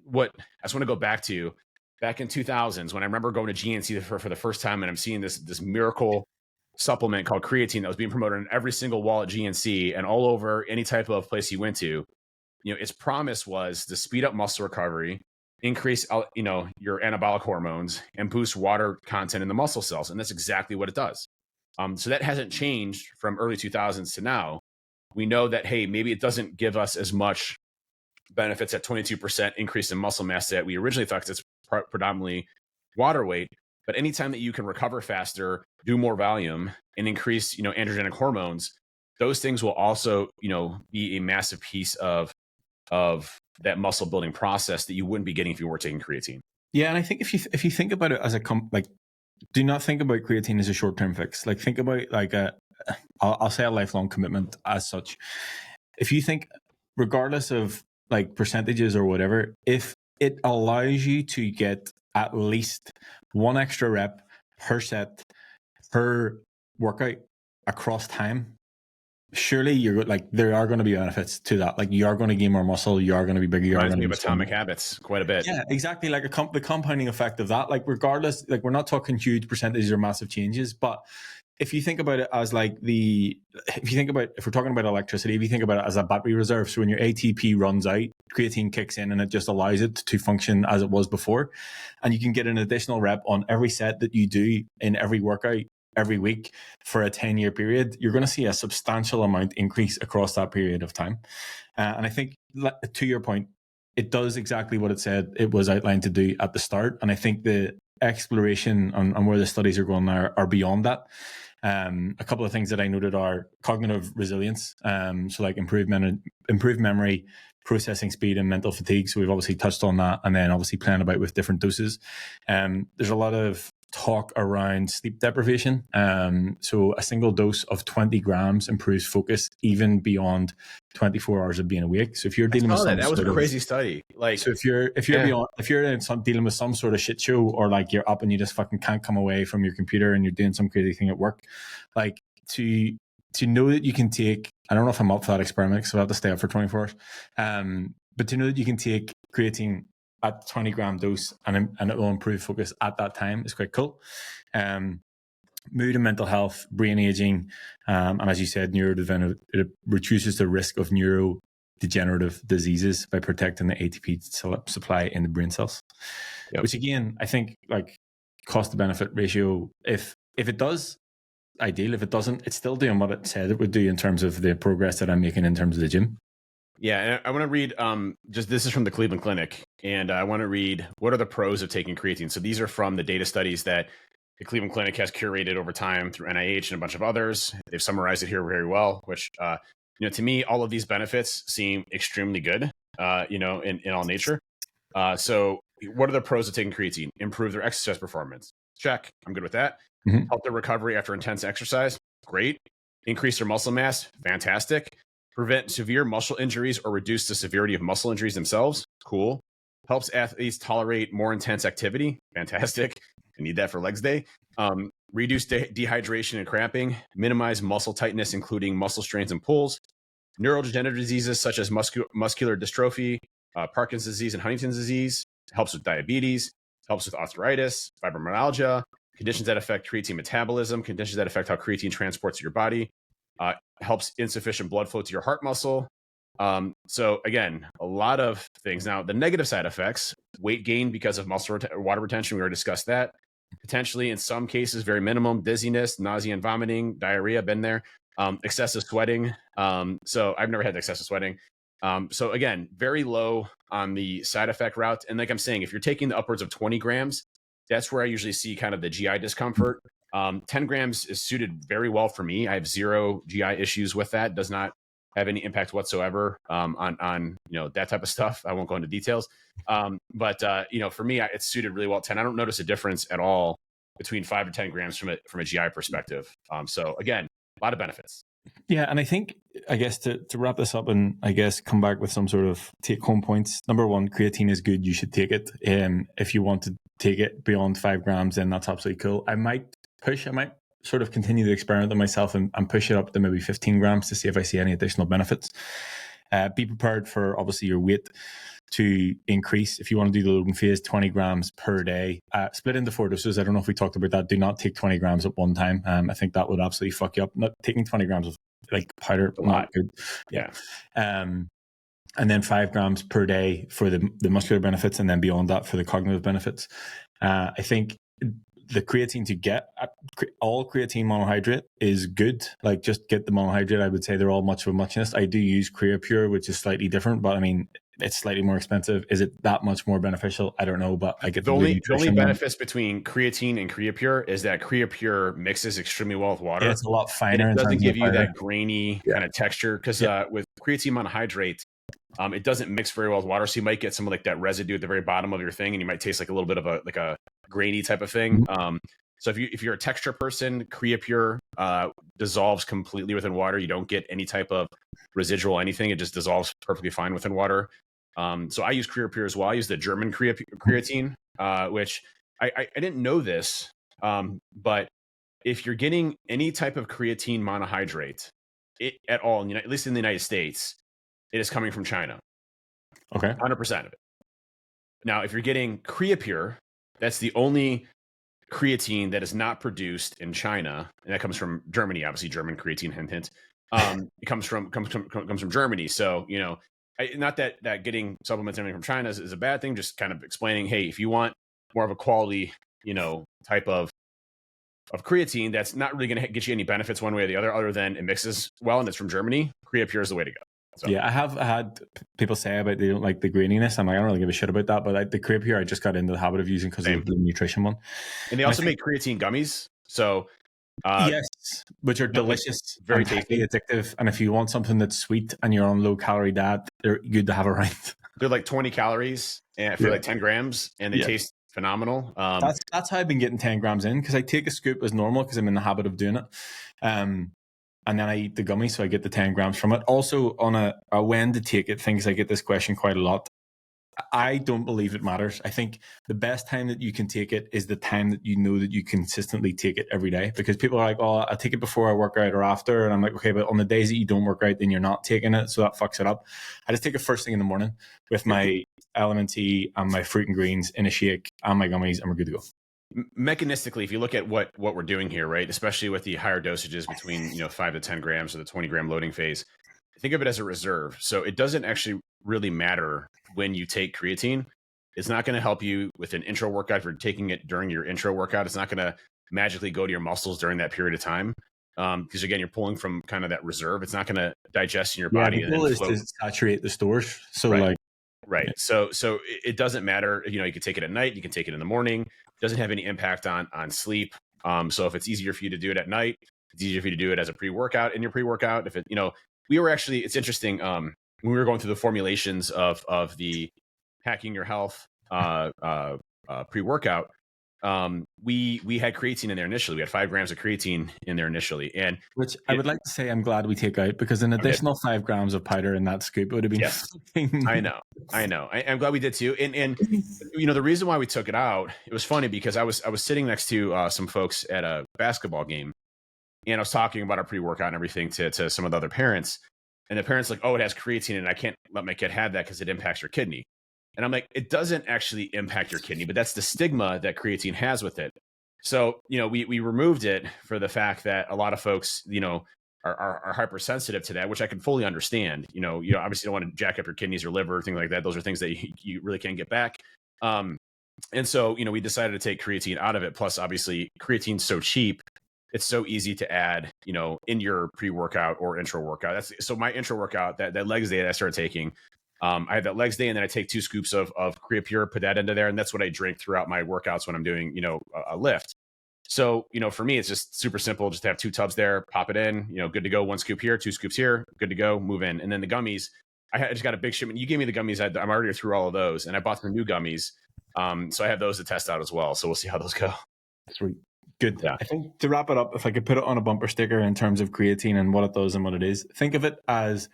what I just want to go back in 2000s when I remember going to GNC for the first time, and I'm seeing this miracle supplement called creatine that was being promoted on every single wall at GNC and all over any type of place you went to. Its promise was to speed up muscle recovery, increase your anabolic hormones, and boost water content in the muscle cells, and that's exactly what it does. So that hasn't changed from early 2000s to now. We know that, hey, maybe it doesn't give us as much benefits at 22% increase in muscle mass that we originally thought, because it's predominantly water weight. But anytime that you can recover faster, do more volume, and increase androgenic hormones, those things will also be a massive piece of that muscle building process that you wouldn't be getting if you were taking creatine. Yeah, and I think if you think about it as do not think about creatine as a short-term fix. Think about I'll say a lifelong commitment as such. If you think, regardless of percentages or whatever, if it allows you to get at least one extra rep per set per workout across time, surely you're there are going to be benefits to that. You are going to gain more muscle, you are going to be bigger. You Reminds me of Atomic Habits quite a bit. Yeah, exactly. The compounding effect of that. Regardless, we're not talking huge percentages or massive changes, but if you think about it as if we're talking about electricity, if you think about it as a battery reserve, so when your ATP runs out, creatine kicks in and it just allows it to function as it was before, and you can get an additional rep on every set that you do in every workout every week for a 10-year period, you're going to see a substantial amount increase across that period of time. And I think, to your point, it does exactly what it said it was outlined to do at the start. And I think the exploration on where the studies are going now are beyond that. A couple of things that I noted are cognitive resilience. So improved memory, processing speed, and mental fatigue. So we've obviously touched on that, and then obviously playing about with different doses. There's a lot of talk around sleep deprivation. So a single dose of 20 grams improves focus even beyond 24 hours of being awake. So if you're dealing with that was a crazy study. So if you're dealing with some sort of shit show, or you're up and you just fucking can't come away from your computer and you're doing some crazy thing at work, to know that you can take, I don't know if I'm up for that experiment because I have to stay up for 24 hours. But to know that you can take creatine at 20 gram dose and it will improve focus at that time is quite cool. Mood and mental health, brain aging, and as you said, neurodevelopment, it reduces the risk of neurodegenerative diseases by protecting the ATP supply in the brain cells. Yep. Which again, I think cost to benefit ratio, if it does, ideal. If it doesn't, it's still doing what it said it would do in terms of the progress that I'm making in terms of the gym. Yeah, and I want to read, this is from the Cleveland Clinic, and I want to read, what are the pros of taking creatine? So these are from the data studies that the Cleveland Clinic has curated over time through NIH and a bunch of others. They've summarized it here very well, which, to me, all of these benefits seem extremely good, in all nature. So what are the pros of taking creatine? Improve their exercise performance. Check. I'm good with that. Help their recovery after intense exercise. Great. Increase their muscle mass. Fantastic. Prevent severe muscle injuries or reduce the severity of muscle injuries themselves. Cool. Helps athletes tolerate more intense activity. Fantastic. I need that for legs day. Reduce dehydration and cramping. Minimize muscle tightness, including muscle strains and pulls. Neurodegenerative diseases such as muscular dystrophy, Parkinson's disease, and Huntington's disease. Helps with diabetes. Helps with arthritis, fibromyalgia, conditions that affect creatine metabolism, conditions that affect how creatine transports your body. Helps insufficient blood flow to your heart muscle. So again, a lot of things. Now, the negative side effects, weight gain because of water retention, we already discussed that. Potentially, in some cases, very minimum, dizziness, nausea and vomiting, diarrhea, been there. Excessive sweating. So I've never had excessive sweating. So again, very low on the side effect route. And like I'm saying, if you're taking the upwards of 20 grams, that's where I usually see kind of the GI discomfort. 10 grams is suited very well for me. I have zero GI issues with that. Does not have any impact whatsoever on that type of stuff. I won't go into details. But for me, it's suited really well at 10. I don't notice a difference at all between 5 to 10 grams from a GI perspective. So again, a lot of benefits. Yeah, and I guess to wrap this up and I guess come back with some sort of take home points. Number one, creatine is good. You should take it. If you want to take it beyond 5 grams, then that's absolutely cool. I might sort of continue the experiment myself and push it up to maybe 15 grams to see if I see any additional benefits. Be prepared for obviously your weight to increase. If you want to do the loading phase, 20 grams per day, split into 4 doses. I don't know if we talked about that. Do not take 20 grams at one time. I think that would absolutely fuck you up. Not taking 20 grams of like powder, not good. Yeah. And then 5 grams per day for the muscular benefits, and then beyond that for the cognitive benefits. I think the creatine to get, all creatine monohydrate is good. Like just get the monohydrate. I would say they're all much of a muchness. I do use Creapure, which is slightly different, but I mean, it's slightly more expensive. Is it that much more beneficial? I don't know, but I get the only benefits between creatine and Creapure is that Creapure mixes extremely well with water. Yeah, it's a lot finer. It doesn't give you that grainy kind of texture because with creatine monohydrate, it doesn't mix very well with water. So you might get some like that residue at the very bottom of your thing, and you might taste like a little bit of a grainy type of thing. So if you're a texture person, Creapure dissolves completely within water. You don't get any type of residual anything. It just dissolves perfectly fine within water. So I use Creapure as well. I use the German creatine, which I didn't know this, but if you're getting any type of creatine monohydrate at all, at least in the United States, it is coming from China. Okay. 100% of it. Now, if you're getting Creapure, that's the only creatine that is not produced in China, and that comes from Germany. Obviously, German creatine, hint hint. It comes from Germany. So not that getting supplements and everything from China is a bad thing. Just kind of explaining, hey, if you want more of a quality, type of creatine that's not really going to get you any benefits one way or the other than it mixes well and it's from Germany, Creapure is the way to go. So. Yeah, I have had people say about they don't like the graininess. I'm like, I don't really give a shit about that. But the Creapure, I just got into the habit of using because of the nutrition one. And they also make creatine gummies. So yes, which are delicious, very tasty, addictive. And if you want something that's sweet and you're on low calorie diet, they're good to have around. They're like 20 calories for like 10 grams, and they taste phenomenal. That's how I've been getting 10 grams in, because I take a scoop as normal because I'm in the habit of doing it. And then I eat the gummy, so I get the 10 grams from it. Also, on a when to take it thing, because I get this question quite a lot. I don't believe it matters. I think the best time that you can take it is the time that you know that you consistently take it every day. Because people are like, oh, I'll take it before I work out or after. And I'm like, okay, but on the days that you don't work out, then you're not taking it. So that fucks it up. I just take it first thing in the morning with my LMNT and my fruit and greens in a shake and my gummies, and we're good to go. Mechanistically, if you look at what we're doing here, right, especially with the higher dosages between 5 to 10 grams or the 20 gram loading phase, think of it as a reserve. So it doesn't actually really matter when you take creatine. It's not going to help you with an intro workout. If you're taking it during your intro workout, it's not going to magically go to your muscles during that period of time. Because again, you're pulling from kind of that reserve. It's not going to digest in your body. The goal is to saturate the stores. So right. So it doesn't matter. You can take it at night. You can take it in the morning. It doesn't have any impact on sleep. So if it's easier for you to do it at night, it's easier for you to do it as a pre-workout in your pre-workout. If it, we were actually, it's interesting. When we were going through the formulations of the Hacking Your Health pre-workout, we had creatine in there initially. We had 5 grams of creatine in there initially, and which I would like to say I'm glad we take out, because an additional 5 grams of powder in that scoop would have been. Yes, I know. I'm glad we did too. And the reason why we took it out, it was funny because I was sitting next to some folks at a basketball game, and I was talking about our pre-workout and everything to some of the other parents, and the parents like, oh, it has creatine, and I can't let my kid have that because it impacts your kidney. And I'm like, it doesn't actually impact your kidney, but that's the stigma that creatine has with it. So, we removed it for the fact that a lot of folks, are hypersensitive to that, which I can fully understand. You obviously don't want to jack up your kidneys or liver, things like that. Those are things that you really can't get back. And so, we decided to take creatine out of it. Plus, obviously, creatine's so cheap. It's so easy to add, in your pre-workout or intro workout. So my intro workout, that legs day that I started taking, I have that legs day, and then I take 2 scoops of Creapure, put that into there, and that's what I drink throughout my workouts when I'm doing, a lift. So, for me, it's just super simple. Just to have 2 tubs there, pop it in, good to go. 1 scoop here, 2 scoops here, good to go, move in. And then the gummies, I just got a big shipment. You gave me the gummies. I'm already through all of those, and I bought the new gummies. So I have those to test out as well. So we'll see how those go. Sweet. Good. Yeah. I think to wrap it up, if I could put it on a bumper sticker in terms of creatine and what it does and what it is, think of it as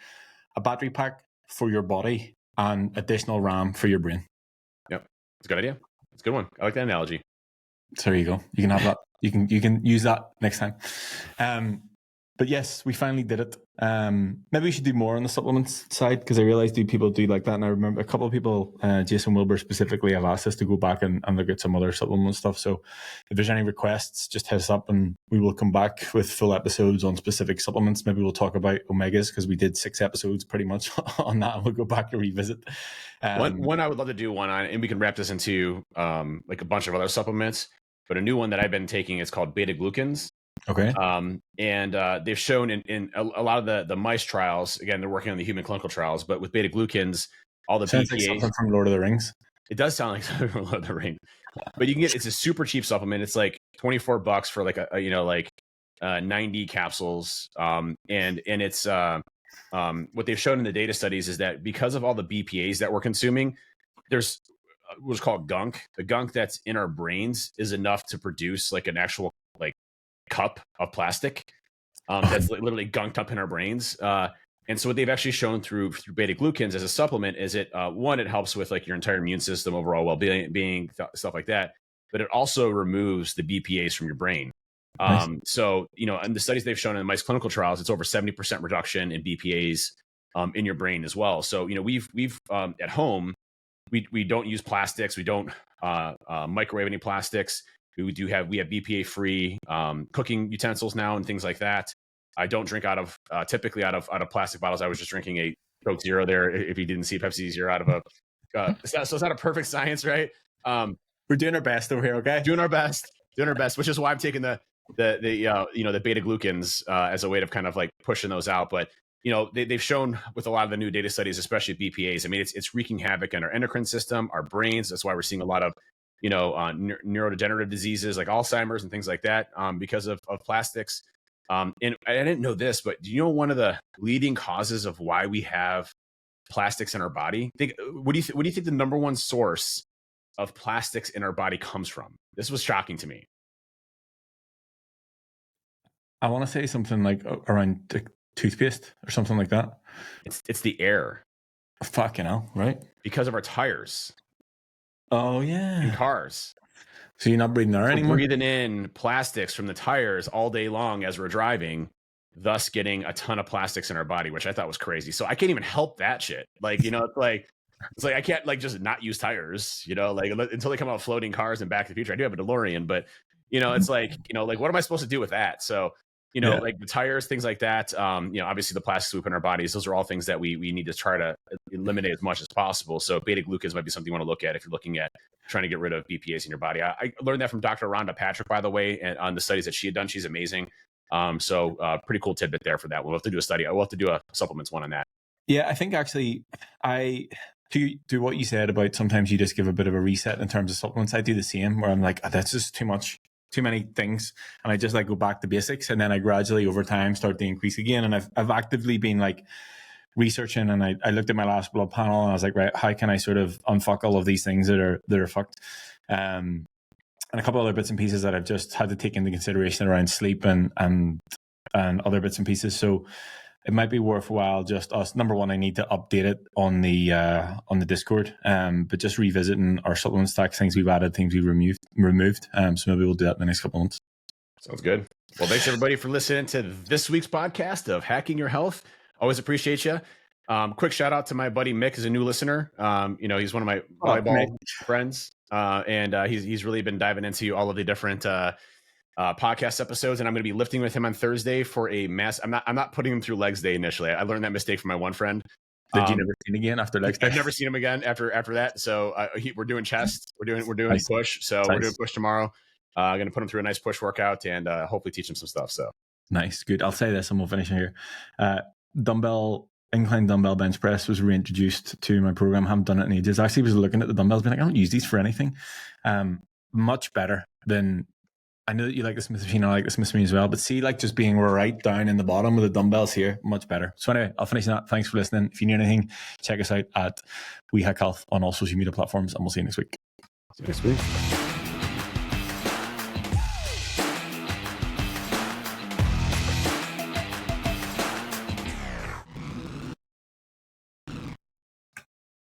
a battery pack for your body and additional RAM for your brain. Yep. It's a good idea. It's a good one. I like that analogy. So there you go. You can have that. You can use that next time. But yes, we finally did it. Maybe we should do more on the supplements side, because I realized people do like that. And I remember a couple of people, Jason Wilbur specifically, have asked us to go back and look at some other supplement stuff. So if there's any requests, just hit us up and we will come back with full episodes on specific supplements. Maybe we'll talk about omegas, because we did 6 episodes pretty much on that. We'll go back and revisit. One I would love to do one on, and we can wrap this into like a bunch of other supplements. But a new one that I've been taking is called beta glucans. Okay. And they've shown in a lot of the mice trials, again, they're working on the human clinical trials, but with beta glucans, all the Sounds BPAs. like something from Lord of the Rings. It does sound like something from Lord of the Rings, but you can it's a super cheap supplement. It's like $24 for like a 90 capsules. And it's what they've shown in the data studies is that because of all the BPAs that we're consuming, there's what's called gunk. The gunk that's in our brains is enough to produce like an actual cup of plastic that's literally gunked up in our brains. And so what they've actually shown through beta glucans as a supplement is it helps with like your entire immune system, overall well-being, stuff like that. But it also removes the BPAs from your brain. Nice. So, in the studies they've shown in the mice clinical trials, it's over 70% reduction in BPAs in your brain as well. So, we've at home, we don't use plastics. We don't microwave any plastics. We have BPA free cooking utensils now and things like that. I don't drink typically out of plastic bottles. I was just drinking a Coke Zero there. If you didn't see Pepsi Zero out of a, so it's not a perfect science, right? We're doing our best over here. Okay. Doing our best, which is why I'm taking the beta glucans as a way to kind of like pushing those out. But they've shown with a lot of the new data studies, especially BPAs. I mean, it's wreaking havoc in our endocrine system, our brains. That's why we're seeing a lot of neurodegenerative diseases like Alzheimer's and things like that because of plastics. And I didn't know this, but do you know one of the leading causes of why we have plastics in our body? What do you think the number one source of plastics in our body comes from? This was shocking to me. I want to say something like around the toothpaste or something like that. It's the air. Fucking hell, right? Because of our tires. Oh yeah. In cars. So you're not breathing air anymore? Breathing in plastics from the tires all day long as we're driving, thus getting a ton of plastics in our body, which I thought was crazy. So I can't even help that shit. Like, it's like I can't like just not use tires, like until they come out floating cars and Back to the Future. I do have a DeLorean, but it's like, like what am I supposed to do with that? So like the tires, things like that. Obviously the plastics we put in our bodies, those are all things that we need to try to eliminate as much as possible. So beta glucans might be something you want to look at if you're looking at trying to get rid of BPAs in your body. I learned that from Dr. Rhonda Patrick, by the way, and on the studies that she had done. She's amazing. So pretty cool tidbit there for that. We'll have to do a study. We'll have to do a supplements one on that. Yeah, I think actually to what you said about sometimes you just give a bit of a reset in terms of supplements. I do the same, where I'm like, that's just too much. Too many things, and I just like go back to basics, and then I gradually over time start to increase again. And I've actively been like researching, and I looked at my last blood panel, and I was like, right, how can I sort of unfuck all of these things that are fucked? And a couple other bits and pieces that I've just had to take into consideration around sleep and other bits and pieces. So it might be worthwhile just us. Number one, I need to update it on the Discord, but just revisiting our supplement stacks, things we've added, things we've removed. So maybe we'll do that in the next couple of months. Sounds good. Well, thanks everybody for listening to this week's podcast of Hacking Your Health. Always appreciate you. Quick shout out to my buddy Mick, is a new listener. He's one of my volleyball friends, and he's really been diving into all of the different podcast episodes, and I'm going to be lifting with him on Thursday for a mass. I'm not putting him through legs day initially. I learned that mistake from my one friend. Did you never see him again after legs day? I've never seen him again after that. So we're doing chest. We're doing nice. Push. So nice. We're doing push tomorrow. I'm going to put him through a nice push workout and hopefully teach him some stuff. So nice, good. I'll say this and we'll finish here. Incline dumbbell bench press was reintroduced to my program. I haven't done it in ages. I actually was looking at the dumbbells, being like, I don't use these for anything. Much better than. I know that you like the Smith machine. I like the Smith machine as well. But see, like just being right down in the bottom of the dumbbells here, much better. So anyway, I'll finish that. Thanks for listening. If you need anything, check us out at We Hack Health on all social media platforms, and we'll see you next week. See you next week.